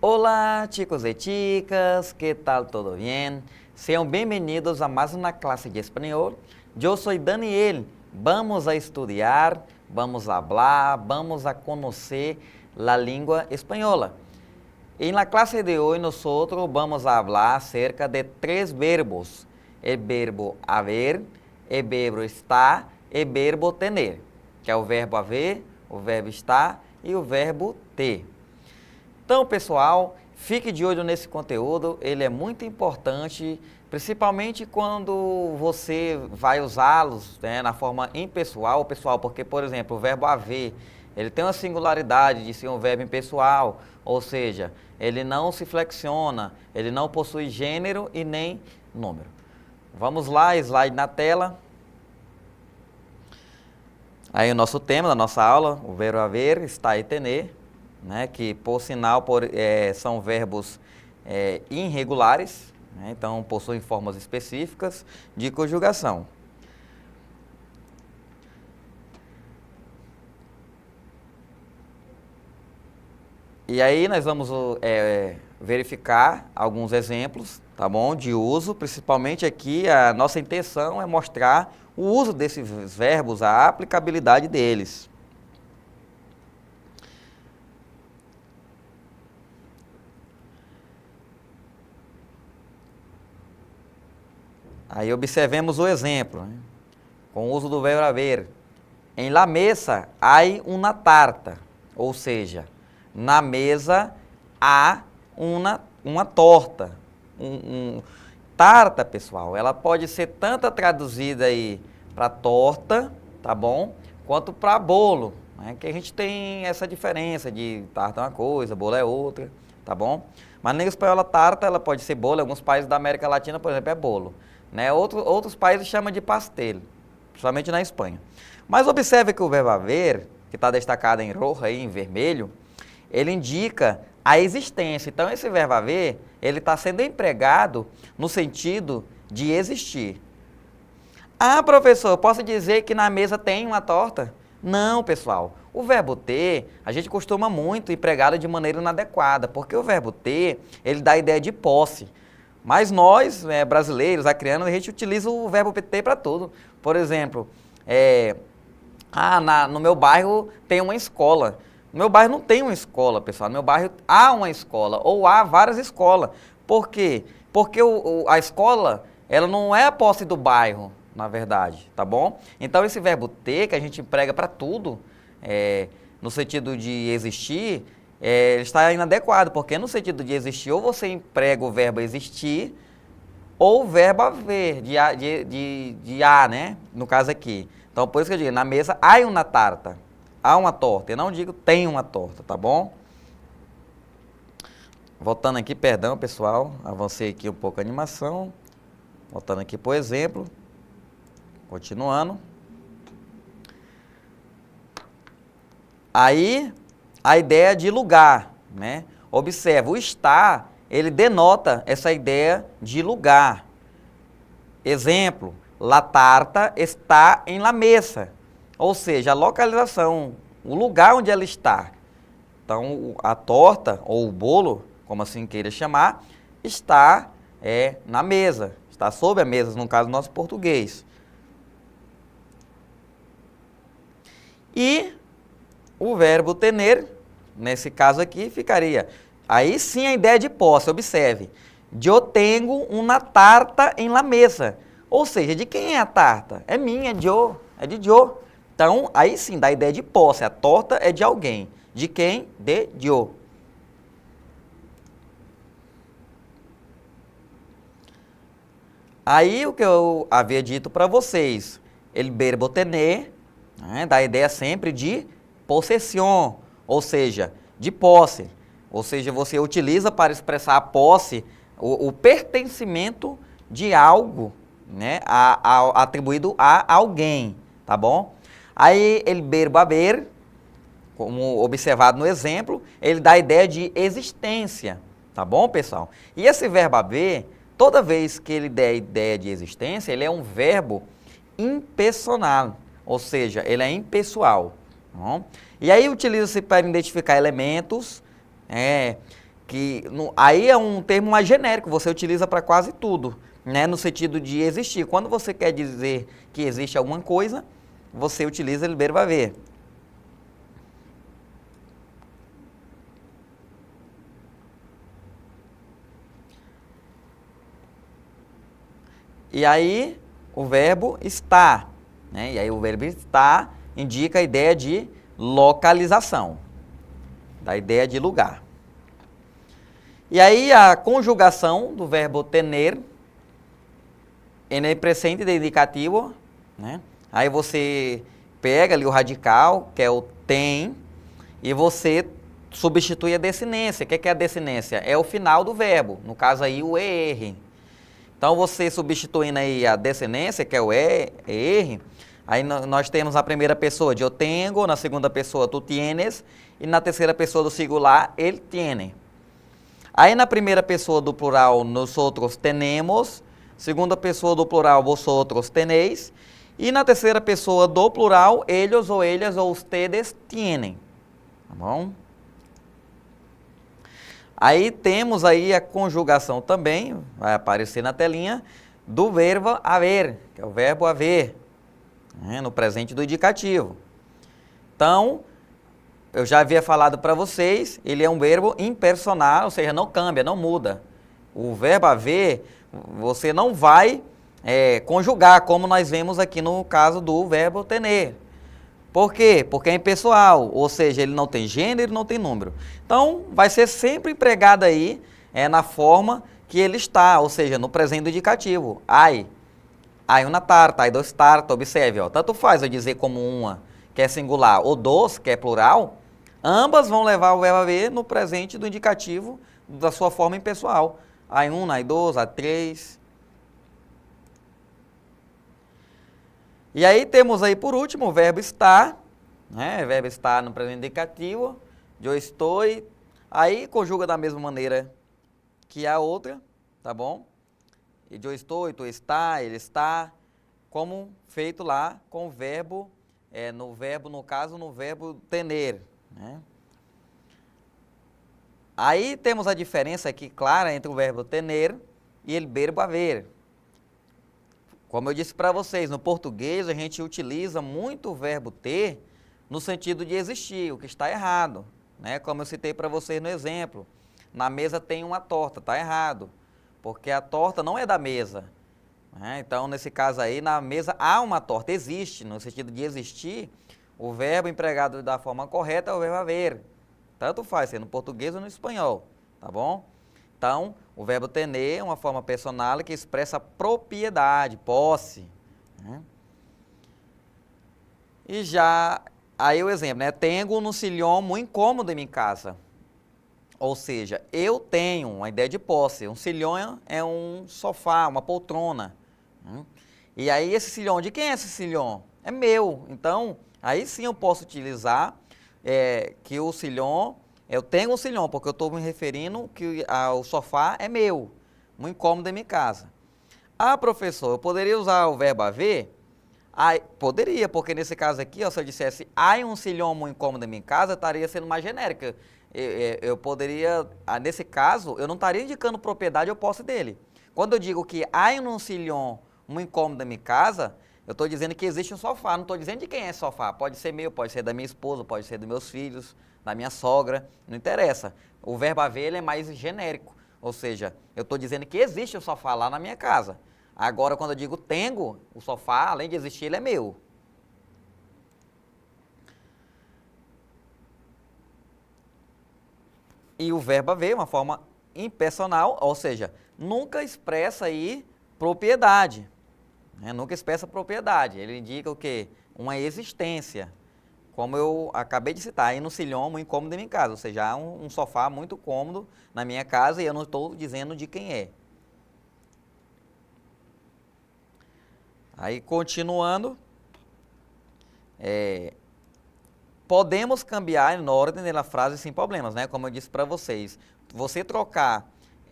Hola chicos y chicas, ¿qué tal? ¿Todo bien? Sean bienvenidos a más una clase de español. Yo soy Daniel. Vamos a estudiar, vamos a hablar, vamos a conocer la lengua española. En la clase de hoy nosotros vamos a hablar acerca de tres verbos. El verbo haver, el verbo estar e o verbo tener, que é o verbo haver, o verbo estar e o verbo ter. Então, pessoal, fique de olho nesse conteúdo, ele é muito importante, principalmente quando você vai usá-los, né, na forma impessoal, pessoal, porque, por exemplo, o verbo haver, ele tem uma singularidade de ser um verbo impessoal, ou seja, ele não se flexiona, ele não possui gênero e nem número. Vamos lá, slide na tela. Aí o nosso tema da nossa aula, o verbo haver, estar e tener, né, que por sinal são verbos irregulares, né, então possuem formas específicas de conjugação. E aí nós vamos verificar alguns exemplos, tá bom, de uso, principalmente aqui a nossa intenção é mostrar o uso desses verbos, a aplicabilidade deles. Aí observemos o exemplo, né? Com o uso do verbo haver. Em la mesa hay una tarta, ou seja, na mesa há uma torta. Tarta, pessoal, ela pode ser tanto traduzida aí para torta, tá bom? Quanto para bolo, né? Que a gente tem essa diferença de tarta é uma coisa, bolo é outra, tá bom? Mas na espanhola tarta, ela pode ser bolo, em alguns países da América Latina, por exemplo, é bolo. Né? Outros países chamam de pastel, principalmente na Espanha. Mas observe que o verbo haver, que está destacado em rojo aí, em vermelho, ele indica a existência. Então esse verbo haver, ele está sendo empregado no sentido de existir. Ah, professor, posso dizer que na mesa tem uma torta? Não, pessoal. O verbo ter, a gente costuma muito empregá-lo de maneira inadequada, porque o verbo ter, ele dá a ideia de posse. Mas nós, brasileiros, acrianos, a gente utiliza o verbo ter para tudo. Por exemplo, no meu bairro tem uma escola. No meu bairro não tem uma escola, pessoal. No meu bairro há uma escola, ou há várias escolas. Por quê? Porque a escola, ela não é a posse do bairro, na verdade, tá bom? Então esse verbo ter, que a gente emprega para tudo, no sentido de existir, está inadequado, porque no sentido de existir, ou você emprega o verbo existir, ou o verbo haver, de há, né? No caso aqui. Então, por isso que eu digo, na mesa há uma tarta, há uma torta. Eu não digo tem uma torta, tá bom? Voltando aqui, perdão, pessoal, avancei aqui um pouco a animação. Voltando aqui para o exemplo. Continuando. Aí, a ideia de lugar, né? Observa, o estar, ele denota essa ideia de lugar. Exemplo, la tarta está em la mesa, ou seja, a localização, o lugar onde ela está. Então, a torta, ou o bolo, como assim queira chamar, está na mesa, está sobre a mesa, no caso do nosso português. E o verbo tener, nesse caso aqui, ficaria, aí sim a ideia de posse, observe. Eu tenho uma tarta em la mesa. Ou seja, de quem é a tarta? É minha, é de Joe. Então, aí sim dá a ideia de posse, a torta é de alguém. De quem? De Joe. Aí o que eu havia dito para vocês, el verbo tener, né, dá a ideia sempre de possessão, ou seja, de posse. Ou seja, você utiliza para expressar a posse, o pertencimento de algo, né, atribuído a alguém, tá bom? Aí, el verbo haber, como observado no exemplo, ele dá a ideia de existência, tá bom, pessoal? E esse verbo haver, toda vez que ele der a ideia de existência, ele é um verbo impessoal, ou seja, ele é impessoal. Tá bom? E aí utiliza-se para identificar elementos Aí é um termo mais genérico, você utiliza para quase tudo, né? No sentido de existir. Quando você quer dizer que existe alguma coisa, você utiliza el verbo haver. E aí, o verbo estar, né? E aí o verbo estar indica a ideia de localização, da ideia de lugar. E aí a conjugação do verbo tener, en el presente de indicativo, né? Aí você pega ali o radical, que é o tem, e você substitui a desinência. O que é a desinência? É o final do verbo, no caso aí o er. Então você substituindo aí a desinência, que é o er, aí nós temos a primeira pessoa de eu tenho, na segunda pessoa tu tienes, e na terceira pessoa do singular, ele tiene. Aí na primeira pessoa do plural, nosotros tenemos, segunda pessoa do plural, vosotros tenéis, e na terceira pessoa do plural, ellos ou ellas ou ustedes tienen. Tá bom? Aí temos aí a conjugação também, vai aparecer na telinha, do verbo haver, que é o verbo haver, né, no presente do indicativo. Então, eu já havia falado para vocês, ele é um verbo impersonal, ou seja, não cambia, não muda. O verbo haver, você não vai conjugar, como nós vemos aqui no caso do verbo tener. Por quê? Porque é impessoal, ou seja, ele não tem gênero, não tem número. Então, vai ser sempre empregado aí na forma que ele está, ou seja, no presente do indicativo. Hay una tarta, hay dos tartas, observe, ó, tanto faz eu dizer como uma, que é singular, ou dos, que é plural, ambas vão levar o verbo haver no presente do indicativo da sua forma impessoal. Hay una, hay dos, hay três. E aí temos aí por último o verbo estar, né? O verbo estar no presente indicativo, eu estou, aí conjuga da mesma maneira que a outra, tá bom? E eu estou, tu está, ele está, como feito lá com o verbo, no caso, no verbo tener, né? Aí temos a diferença aqui clara entre o verbo tener e o verbo haver. Como eu disse para vocês, no português a gente utiliza muito o verbo ter no sentido de existir, o que está errado, né? Como eu citei para vocês no exemplo, na mesa tem uma torta, está errado, porque a torta não é da mesa, né? Então, nesse caso aí, na mesa há uma torta, existe, no sentido de existir, o verbo empregado da forma correta é o verbo haver, tanto faz, seja no português ou no espanhol, tá bom? Então, o verbo tener é uma forma personal que expressa propriedade, posse, né? E já, aí o exemplo, né? Tenho um sillón muito incômodo em minha casa. Ou seja, eu tenho uma ideia de posse. Um sillón é um sofá, uma poltrona, né? E aí esse sillón, de quem é esse sillón? É meu. Então, aí sim eu posso utilizar que o sillón... Eu tenho um sillón, porque eu estou me referindo que o sofá é meu, muito incômodo em minha casa. Ah, professor, eu poderia usar o verbo haver? Poderia, porque nesse caso aqui, ó, se eu dissesse há um sillón muito incômodo em minha casa, estaria sendo mais genérica. Eu poderia, nesse caso, eu não estaria indicando propriedade ou posse dele. Quando eu digo que há um sillón muito incômodo em minha casa, eu estou dizendo que existe um sofá, não estou dizendo de quem é esse sofá. Pode ser meu, pode ser da minha esposa, pode ser dos meus filhos, da minha sogra, não interessa. O verbo haver ele é mais genérico, ou seja, eu estou dizendo que existe o sofá lá na minha casa. Agora, quando eu digo tenho, o sofá, além de existir, ele é meu. E o verbo haver é uma forma impersonal, ou seja, nunca expressa aí propriedade, né? Nunca expressa propriedade, ele indica o quê? Uma existência. Como eu acabei de citar, aí no sillón muito incômodo em minha casa, ou seja, há um sofá muito cômodo na minha casa e eu não estou dizendo de quem é. Aí, continuando, podemos cambiar na ordem da frase sem problemas, né? Como eu disse para vocês, você trocar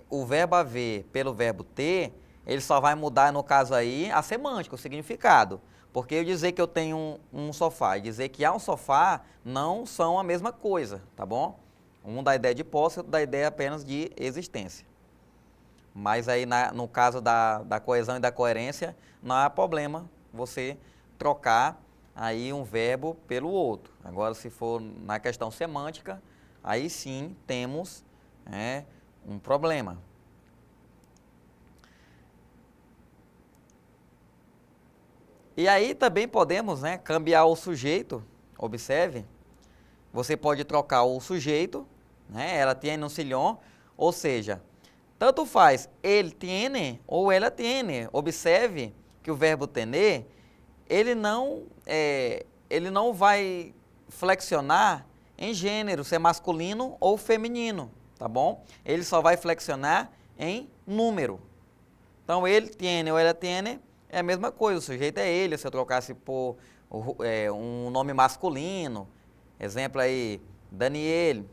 o verbo haver pelo verbo ter, ele só vai mudar, no caso aí, a semântica, o significado. Porque eu dizer que eu tenho um sofá e dizer que há um sofá não são a mesma coisa, tá bom? Um dá a ideia de posse, outro dá a ideia apenas de existência. Mas aí no caso da coesão e da coerência, não há problema você trocar aí um verbo pelo outro. Agora, se for na questão semântica, aí sim temos um problema. E aí também podemos cambiar o sujeito, observe, você pode trocar o sujeito, ela tiene un sillón, ou seja, tanto faz ele tiene ou ela tiene. Observe que o verbo tener, ele não vai flexionar em gênero, se é masculino ou feminino, tá bom? Ele só vai flexionar em número. Então, ele tiene ou ela tiene é a mesma coisa, o sujeito é ele. Se eu trocasse por um nome masculino, exemplo aí, Daniel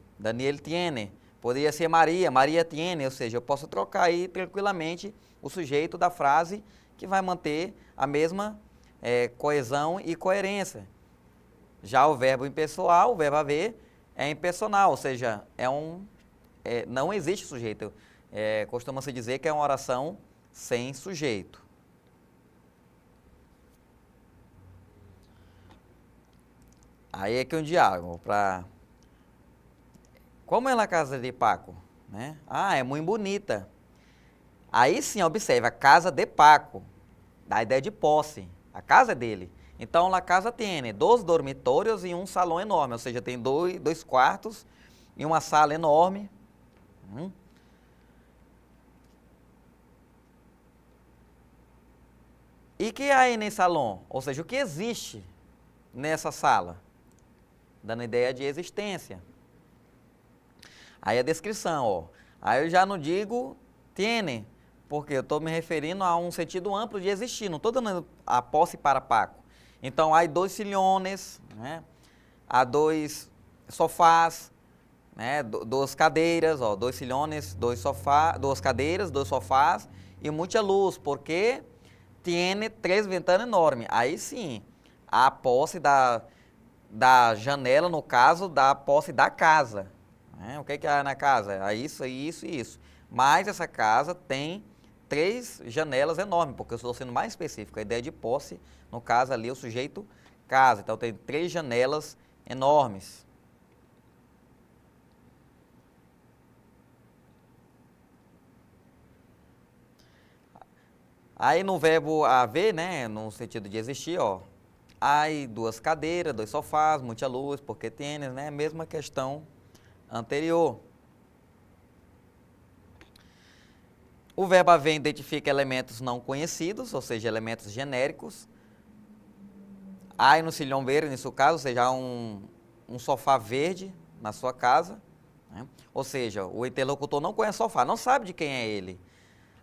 tiene, poderia ser Maria, Maria tiene, ou seja, eu posso trocar aí tranquilamente o sujeito da frase que vai manter a mesma coesão e coerência. Já o verbo impessoal, o verbo haver, é impersonal, ou seja, não existe sujeito. Costuma-se dizer que é uma oração sem sujeito. Aí é que um diálogo para... Como é a casa de Paco? Ah, é muito bonita. Aí sim, observe, a casa de Paco, dá a ideia de posse. A casa é dele. Então, a casa tem 2 dormitórios e um salão enorme, ou seja, tem dois quartos e uma sala enorme. E que há aí nesse salão? Ou seja, o que existe nessa sala? Dando ideia de existência. Aí a descrição, ó. Aí eu já não digo tiene, porque eu estou me referindo a um sentido amplo de existir, não estou dando a posse para Paco. Então, há 2 silhones, há 2 sofás, 2 cadeiras, ó, 2 silhones, 2 cadeiras, 2 sofás e muita luz, porque tiene 3 ventanas enormes. Aí sim, a posse da janela, no caso, da posse da casa. O que há na casa? É isso, isso e isso. Mas essa casa tem 3 janelas enormes, porque eu estou sendo mais específico. A ideia de posse, no caso ali, o sujeito casa. Então, tem 3 janelas enormes. Aí, no verbo haver, no sentido de existir, ó, há 2 cadeiras, 2 sofás, muita luz, porque tienes, mesma questão anterior. O verbo haver identifica elementos não conhecidos, ou seja, elementos genéricos. Há no silhão verde, nesse caso, ou seja, há um sofá verde na sua casa. Ou seja, o interlocutor não conhece o sofá, não sabe de quem é ele.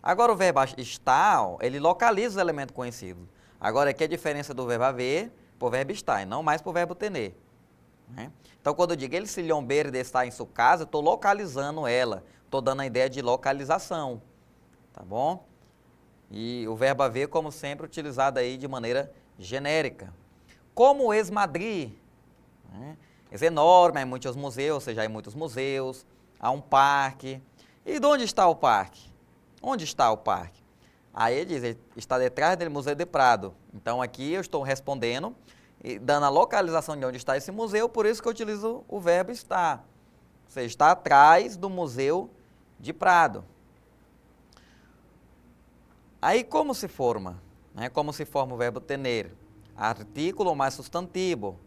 Agora, o verbo estar, ele localiza os elementos conhecidos. Agora, aqui a diferença do verbo haver por verbo estar, e não mais por verbo tener. Então, quando eu digo ele silhão verde está em sua casa, estou localizando ela, estou dando a ideia de localização, tá bom? E o verbo haver, como sempre, utilizado aí de maneira genérica. Como o ex-Madrid, é enorme, há muitos museus, ou seja, há muitos museus, há um parque. E de onde está o parque? Onde está o parque? Aí ele diz, está detrás do Museu de Prado. Então, aqui eu estou respondendo e dando a localização de onde está esse museu, por isso que eu utilizo o verbo estar. Ou seja, está atrás do Museu de Prado. Aí como se forma? Como se forma o verbo tener? Artículo mais substantivo.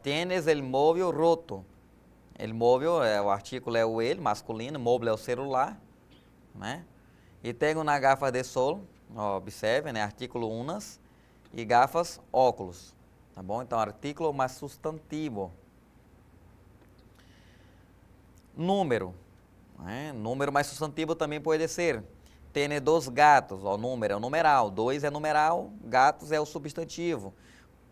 Tienes el móvil roto. El móvil, o artículo é o ele, masculino, móvel é o celular. E tenho uma gafas de sol, observe, artículo unas, e gafas óculos. Tá bom? Então, artículo mais substantivo. Número. Número mais substantivo também pode ser. Tem 2 gatos, número é o numeral, 2 é numeral, gatos é o substantivo.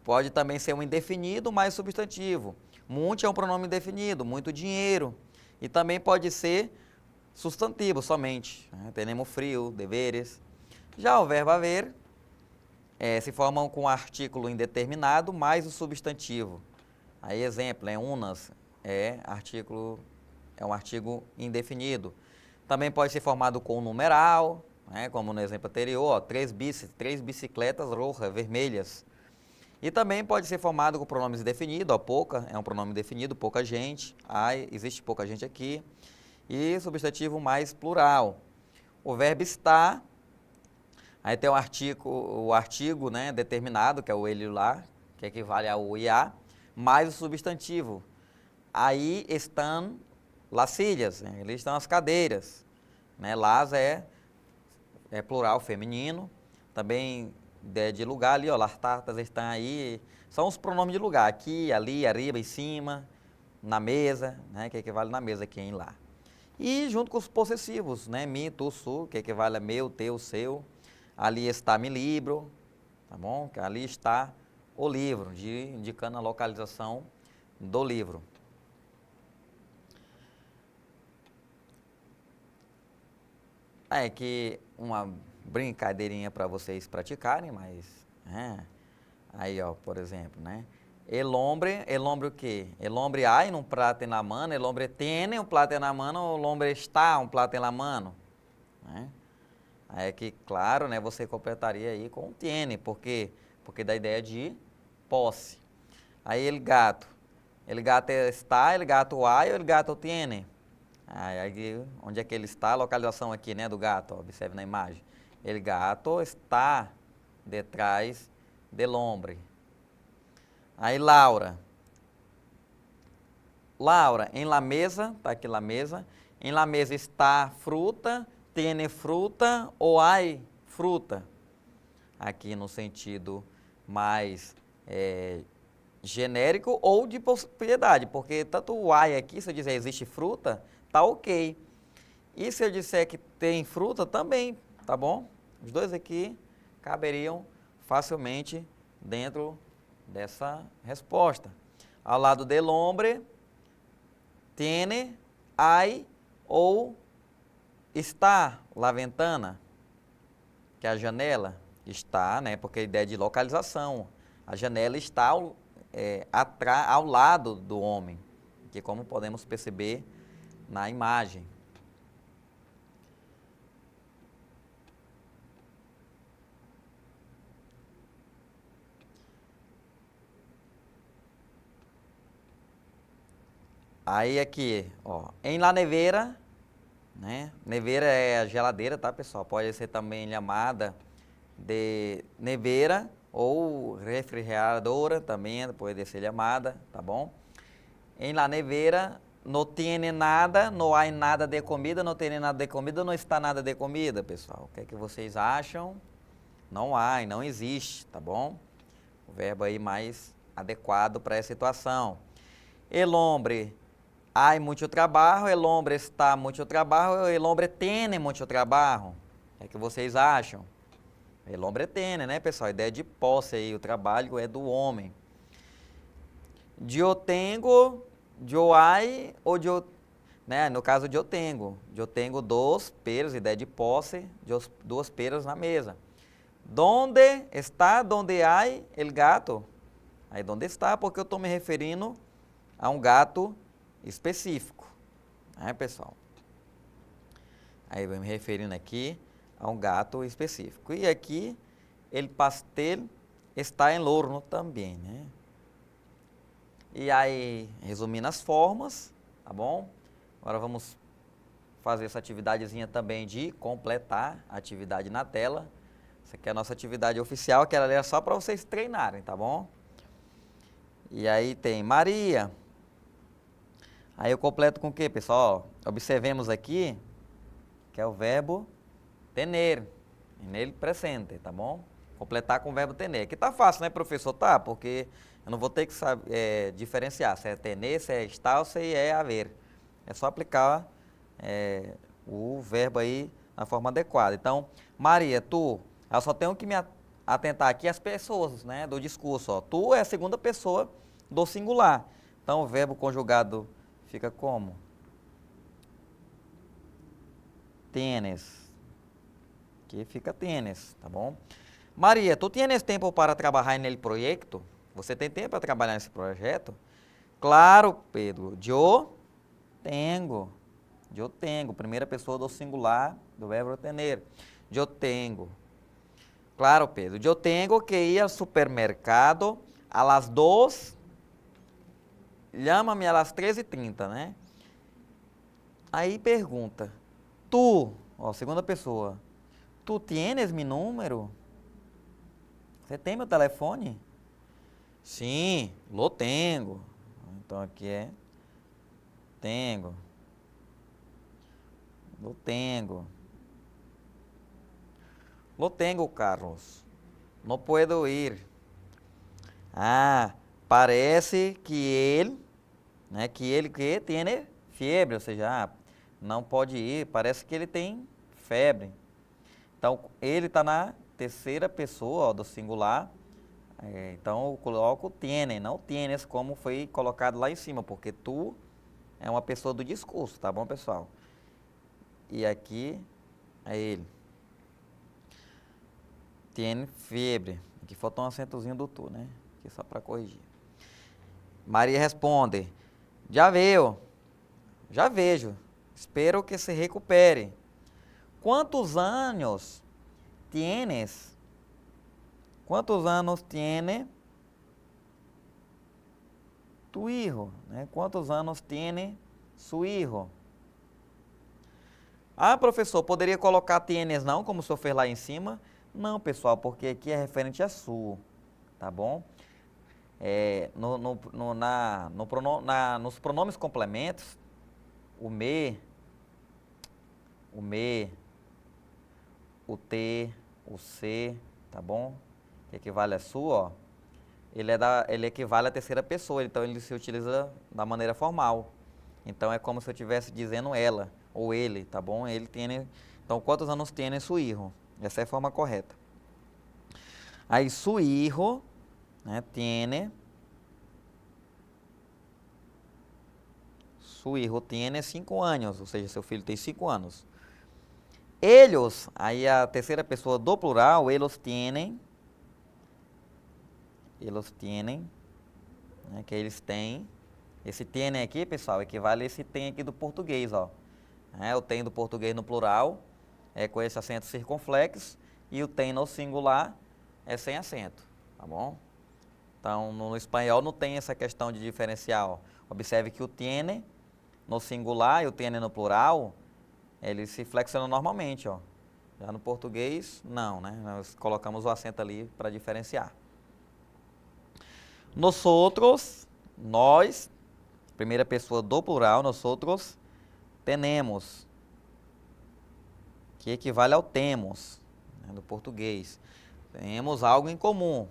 Pode também ser um indefinido mais substantivo. Muito é um pronome indefinido, muito dinheiro. E também pode ser substantivo somente. Temos frio, deveres. Já o verbo haver se formam com artículo indeterminado mais o substantivo. Aí, exemplo, unas é artículo é um artigo indefinido. Também pode ser formado com um numeral, né, como no exemplo anterior, ó, três bicicletas rojas, vermelhas. E também pode ser formado com pronomes indefinidos, ó, pouca, é um pronome definido, pouca gente, existe pouca gente aqui. E substantivo mais plural. O verbo estar, aí tem o artigo, né, determinado, que é o ele lá, que equivale ao IA, mais o substantivo. Aí estão las sillas, né, ali estão as cadeiras. Né, las é plural feminino, também de lugar ali, ó, las tartas estão aí, são os pronomes de lugar, aqui, ali, arriba, em cima, na mesa, né, que equivale na mesa aqui em lá. E junto com os possessivos, né, mi, tu, su, que equivale a meu, teu, seu, ali está mi libro, tá bom? Que ali está o livro, indicando a localização do livro. É que uma brincadeirinha para vocês praticarem, mas aí, ó, por exemplo, né? El hombre o quê? El hombre hay un plato en la mano, el hombre tiene un plato en la mano, el hombre está un plato en la mano, né? Aí é que, claro, né, você completaria aí com tiene, porque dá ideia de posse. Aí el gato está, el gato hay, el gato tiene. Aí, onde é que ele está? A localização aqui, né, do gato, ó, observe na imagem. El gato está detrás del hombre. Aí Laura, em la mesa, tá aqui la mesa, em la mesa está fruta, tiene fruta ou hay fruta? Aqui no sentido mais genérico ou de propriedade, porque tanto o hay aqui, se eu dizer existe fruta, tá ok. E se eu disser que tem fruta, também, tá bom? Os dois aqui caberiam facilmente dentro dessa resposta. Ao lado del hombre, tiene, hay ou está la ventana, que é a janela. Está, né, porque a ideia de localização. A janela está ao lado do homem, que como podemos perceber na imagem. Aí aqui, ó, em la nevera, né? Nevera é a geladeira, tá, pessoal? Pode ser também chamada de nevera ou refrigeradora, também pode ser chamada, tá bom? Em la nevera não tiene nada, não há nada de comida, não tem nada de comida, não está nada de comida, pessoal. O que é que vocês acham? Não há, não existe, tá bom? O verbo aí mais adequado para essa situação. El hombre hay mucho trabajo, el hombre está mucho trabajo, el hombre tiene mucho trabajo. O que vocês acham? El hombre tiene, né, pessoal? A ideia de posse aí, o trabalho é do homem. Yo tengo, yo hay, ou yo, né, no caso de eu tenho dos peras, ideia de posse, duas peras na mesa. Donde está, donde hay el gato? Aí donde está, porque eu estou me referindo a um gato específico, né, pessoal? Aí eu me referindo aqui a um gato específico. E aqui, el pastel está en horno também, né? E aí, resumindo as formas, tá bom? Agora vamos fazer essa atividadezinha também de completar a atividade na tela. Essa aqui é a nossa atividade oficial, que ela é só para vocês treinarem, tá bom? E aí tem Maria. Aí eu completo com o quê, pessoal? Observemos aqui que é o verbo tener, nele presente, tá bom? Completar com o verbo tener. Aqui tá fácil, né, professor? Tá, porque eu não vou ter que saber, diferenciar se é tener, se é estar ou se é haver. É só aplicar o verbo aí na forma adequada. Então, Maria, tu, eu só tenho que me atentar aqui às pessoas, né, do discurso. Ó. Tu é a segunda pessoa do singular. Então, o verbo conjugado fica como? Tienes. Aqui fica tienes, tá bom? Maria, tu tienes tempo para trabalhar nesse projeto? Você tem tempo para trabalhar nesse projeto? Claro, Pedro, eu tenho. Eu tenho, primeira pessoa do singular do verbo tener. Eu tenho. Claro, Pedro, eu tenho que ir ao supermercado a las 2, llama-me a las 13:30, né? Aí pergunta, tu, ó, segunda pessoa, tu tienes mi número? Você tem meu telefone? Sim, lo tenho. Então aqui é tenho. Lo tenho. Lo tenho, Carlos. Não puedo ir. Ah, parece que ele, né, que tem fiebre, ou seja, não pode ir, parece que ele tem febre. Então, ele está na terceira pessoa, ó, do singular. Então, eu coloco tiene, não tienes, como foi colocado lá em cima, porque tu é uma pessoa do discurso, tá bom, pessoal? E aqui é ele. Tiene fiebre. Aqui faltou um acentozinho do tu, né? Aqui só para corrigir. Maria responde, já veio, já vejo, espero que se recupere. Quantos anos tienes? Quantos anos tiene tu hijo? Né? Quantos anos tiene su hijo? Ah, professor, poderia colocar tienes não, como o senhor fez lá em cima? Não, pessoal, porque aqui é referente a su, tá bom? Nos pronomes complementos, o me, o te, o se, tá bom? Que equivale a su, ó. Ele equivale à terceira pessoa, então ele se utiliza da maneira formal. Então é como se eu estivesse dizendo ela ou ele, tá bom? Ele tem. Então, quantos anos tem su hijo? Essa é a forma correta. Aí, su hijo, né, tiene. Su hijo tiene 5 anos, ou seja, seu filho tem 5 anos. Ellos, aí a terceira pessoa do plural, ellos tienen, né, que eles têm. Esse tienen aqui, pessoal, equivale a esse tem aqui do português, ó. O tem do português no plural é com esse acento circunflexo e o tem no singular é sem acento, tá bom? Então, no espanhol não tem essa questão de diferencial. Observe que o tiene no singular e o tiene no plural, eles se flexionam normalmente, ó. Já no português, não, né? Nós colocamos o acento ali para diferenciar. Nosotros, nós, primeira pessoa do plural, nosotros tenemos, que equivale ao temos, né, do português. Temos algo em comum.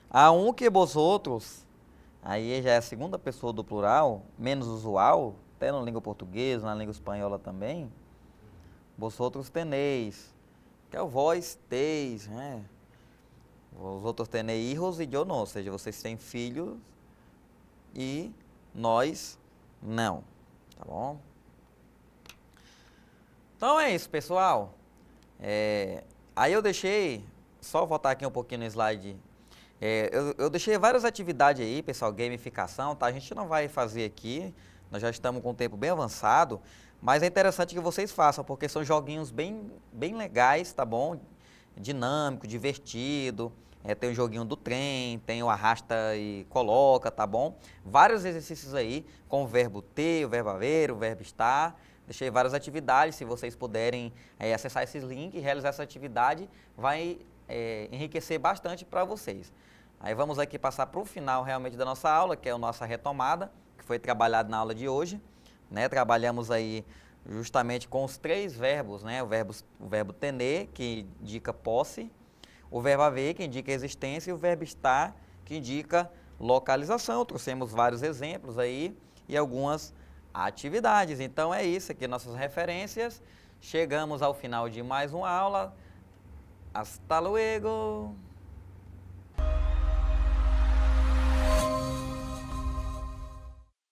Há um que vosotros, aí já é a segunda pessoa do plural, menos usual, até na língua portuguesa, na língua espanhola também. Vosotros tenéis, que é o vós teis, né? Vosotros tenéis hijos e eu não, ou seja, vocês têm filhos e nós não, tá bom? Então é isso, pessoal. Aí eu deixei, só voltar aqui um pouquinho no slide. Eu deixei várias atividades aí, pessoal, gamificação, tá? A gente não vai fazer aqui, nós já estamos com o tempo bem avançado, mas é interessante que vocês façam, porque são joguinhos bem legais, tá bom? Dinâmico, divertido. Tem o joguinho do trem, tem o arrasta e coloca, tá bom? Vários exercícios aí, com o verbo ter, o verbo haver, o verbo estar. Deixei várias atividades, se vocês puderem acessar esses links e realizar essa atividade, vai enriquecer bastante para vocês. Aí vamos aqui passar para o final realmente da nossa aula, que é a nossa retomada, que foi trabalhado na aula de hoje, né? Trabalhamos aí justamente com os 3 verbos, né? O verbo tener, que indica posse, o verbo haver, que indica existência, e o verbo estar, que indica localização. Trouxemos vários exemplos aí e algumas atividades. Então é isso aqui, nossas referências. Chegamos ao final de mais uma aula. Hasta luego!